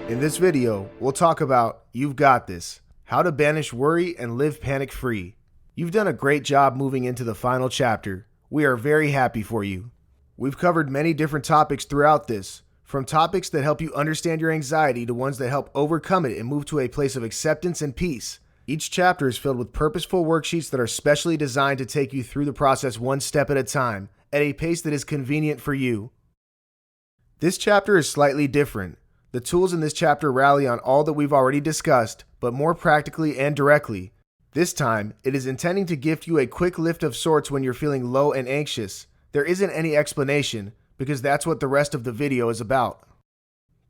In this video, we'll talk about You've Got This, how to banish worry and live panic-free. You've done a great job moving into the final chapter. We are very happy for you. We've covered many different topics throughout this, from topics that help you understand your anxiety to ones that help overcome it and move to a place of acceptance and peace. Each chapter is filled with purposeful worksheets that are specially designed to take you through the process one step at a time, at a pace that is convenient for you. This chapter is slightly different. The tools in this chapter rally on all that we've already discussed, but more practically and directly. This time, it is intending to gift you a quick lift of sorts when you're feeling low and anxious. There isn't any explanation, because that's what the rest of the video is about.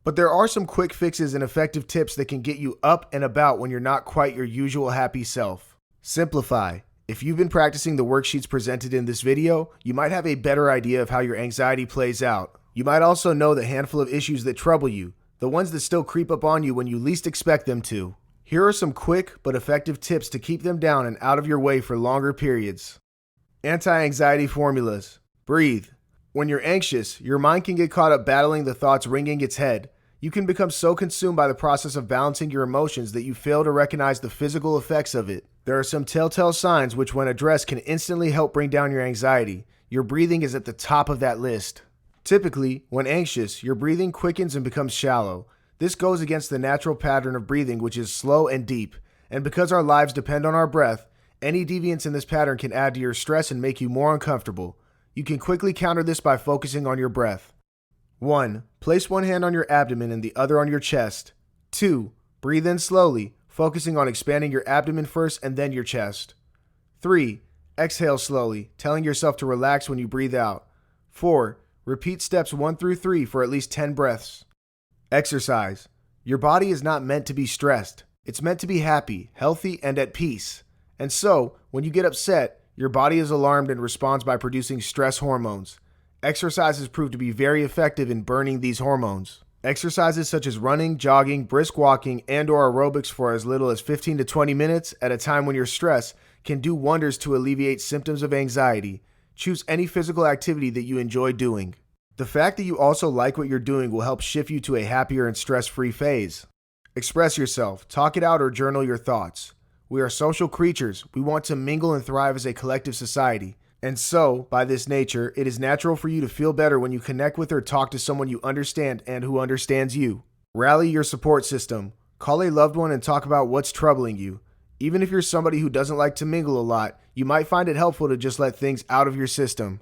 But there are some quick fixes and effective tips that can get you up and about when you're not quite your usual happy self. Simplify. If you've been practicing the worksheets presented in this video, you might have a better idea of how your anxiety plays out. You might also know the handful of issues that trouble you, the ones that still creep up on you when you least expect them to. Here are some quick but effective tips to keep them down and out of your way for longer periods. Anti-anxiety formulas. Breathe. When you're anxious, your mind can get caught up battling the thoughts ringing its head. You can become so consumed by the process of balancing your emotions that you fail to recognize the physical effects of it. There are some telltale signs which, when addressed, can instantly help bring down your anxiety. Your breathing is at the top of that list. Typically, when anxious, your breathing quickens and becomes shallow. This goes against the natural pattern of breathing, which is slow and deep. And because our lives depend on our breath, any deviance in this pattern can add to your stress and make you more uncomfortable. You can quickly counter this by focusing on your breath. 1. Place one hand on your abdomen and the other on your chest. 2. Breathe in slowly, focusing on expanding your abdomen first and then your chest. 3. Exhale slowly, telling yourself to relax when you breathe out. 4. Repeat steps 1 through 3 for at least 10 breaths. Exercise. Your body is not meant to be stressed. It's meant to be happy, healthy, and at peace. And so, when you get upset, your body is alarmed and responds by producing stress hormones. Exercises prove to be very effective in burning these hormones. Exercises such as running, jogging, brisk walking, and/or aerobics for as little as 15 to 20 minutes at a time when you're stressed can do wonders to alleviate symptoms of anxiety. Choose any physical activity that you enjoy doing. The fact that you also like what you're doing will help shift you to a happier and stress-free phase. Express yourself, talk it out, or journal your thoughts. We are social creatures. We want to mingle and thrive as a collective society. And so, by this nature, it is natural for you to feel better when you connect with or talk to someone you understand and who understands you. Rally your support system. Call a loved one and talk about what's troubling you. Even if you're somebody who doesn't like to mingle a lot, you might find it helpful to just let things out of your system.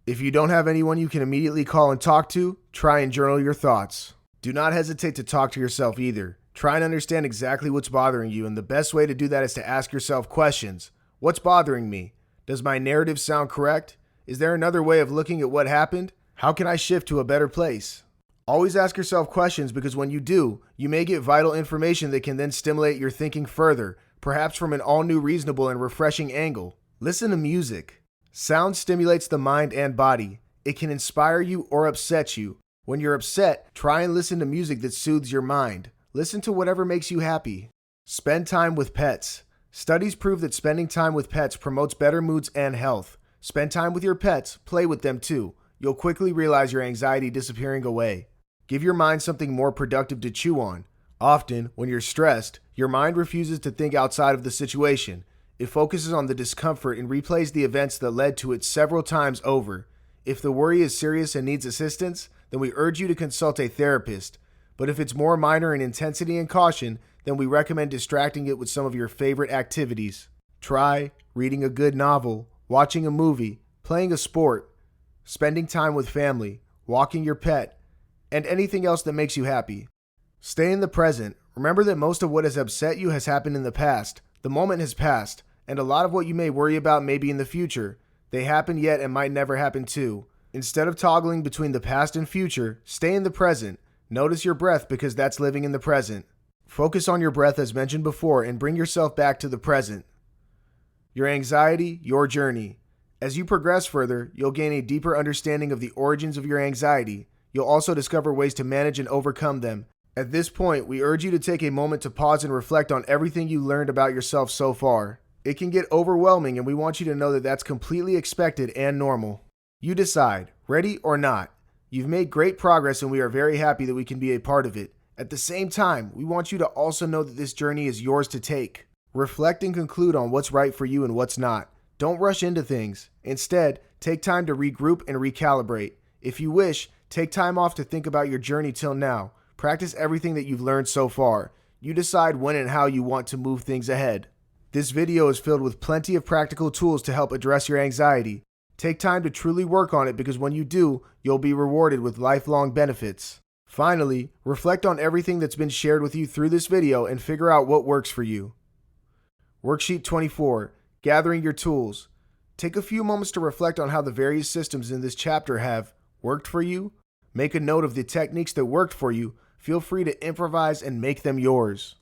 If you don't have anyone you can immediately call and talk to, try and journal your thoughts. Do not hesitate to talk to yourself either. Try and understand exactly what's bothering you, and the best way to do that is to ask yourself questions. What's bothering me? Does my narrative sound correct? Is there another way of looking at what happened? How can I shift to a better place? Always ask yourself questions, because when you do, you may get vital information that can then stimulate your thinking further, perhaps from an all-new, reasonable, and refreshing angle. Listen to music. Sound stimulates the mind and body. It can inspire you or upset you. When you're upset, try and listen to music that soothes your mind. Listen to whatever makes you happy. Spend time with pets. Studies prove that spending time with pets promotes better moods and health. Spend time with your pets, play with them too. You'll quickly realize your anxiety disappearing away. Give your mind something more productive to chew on. Often, when you're stressed, your mind refuses to think outside of the situation. It focuses on the discomfort and replays the events that led to it several times over. If the worry is serious and needs assistance, then we urge you to consult a therapist. But if it's more minor in intensity and caution, then we recommend distracting it with some of your favorite activities. Try reading a good novel, watching a movie, playing a sport, spending time with family, walking your pet, and anything else that makes you happy. Stay in the present. Remember that most of what has upset you has happened in the past. The moment has passed, and a lot of what you may worry about may be in the future. They happened yet and might never happen too. Instead of toggling between the past and future, stay in the present. Notice your breath, because that's living in the present. Focus on your breath as mentioned before and bring yourself back to the present. Your anxiety, your journey. As you progress further, you'll gain a deeper understanding of the origins of your anxiety. You'll also discover ways to manage and overcome them. At this point, we urge you to take a moment to pause and reflect on everything you learned about yourself so far. It can get overwhelming, and we want you to know that that's completely expected and normal. You decide, ready or not. You've made great progress, and we are very happy that we can be a part of it. At the same time, we want you to also know that this journey is yours to take. Reflect and conclude on what's right for you and what's not. Don't rush into things. Instead, take time to regroup and recalibrate. If you wish, take time off to think about your journey till now. Practice everything that you've learned so far. You decide when and how you want to move things ahead. This video is filled with plenty of practical tools to help address your anxiety. Take time to truly work on it because when you do, you'll be rewarded with lifelong benefits. Finally, reflect on everything that's been shared with you through this video and figure out what works for you. Worksheet 24, Gathering Your Tools. Take a few moments to reflect on how the various systems in this chapter have worked for you. Make a note of the techniques that worked for you. Feel free to improvise and make them yours.